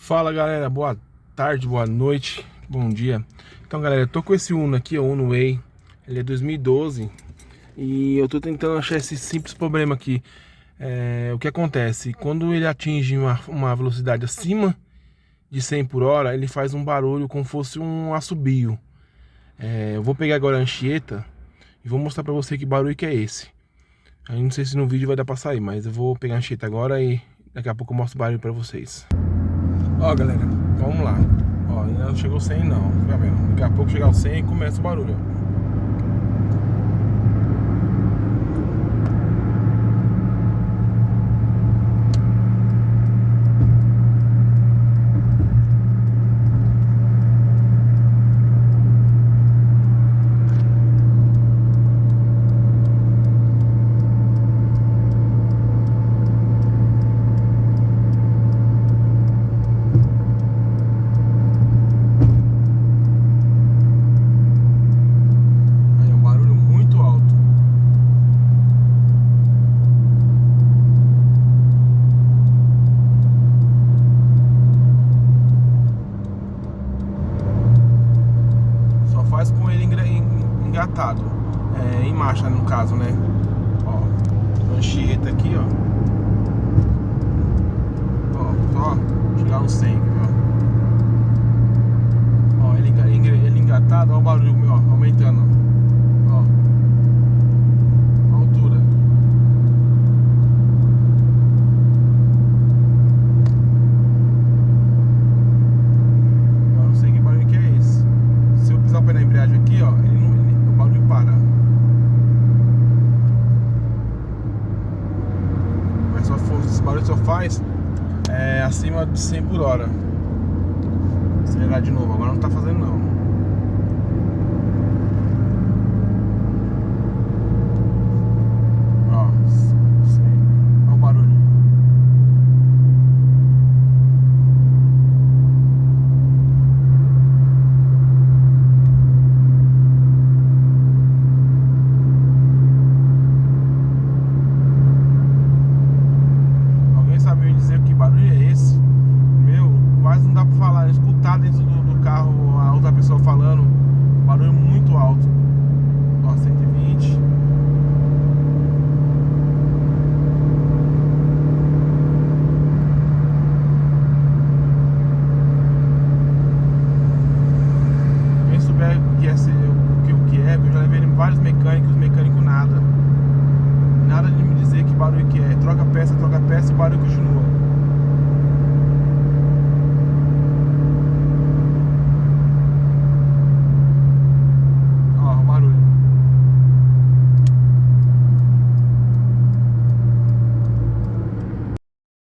Fala galera, boa tarde, boa noite, bom dia. Então galera, eu tô com esse Uno aqui, o Uno Way. Ele é 2012 e eu tô tentando achar esse simples problema aqui. O que acontece? Quando ele atinge uma velocidade acima de 100 por hora, ele faz um barulho como fosse um assobio. Eu vou pegar agora a Anchieta e vou mostrar pra você que barulho que é esse. Eu não sei se no vídeo vai dar pra sair, mas eu vou pegar a Anchieta agora e daqui a pouco eu mostro o barulho pra vocês. Ó galera, vamos lá. Ó, ainda não chegou 100 não, fica vendo. Daqui a pouco chegar o 100 e começa o barulho. Aí é um barulho muito alto. Só faz com ele engatado, em marcha no caso, né? Ó, Anchieta aqui, ó. Ó, chegar no 100, ó, ele engatado, ó o barulho, ó, aumentando, ó, a altura. Eu não sei que barulho que é esse. Se eu pisar o pé na embreagem aqui, ó, o barulho para. Mas esse barulho só faz acima de 100 por hora. Acelerar de novo, agora não tá fazendo não. Ó, ó o barulho. Alguém sabe me dizer que barulho é esse? Meu, quase não dá pra falar, escutar dentro do carro a outra pessoa falando.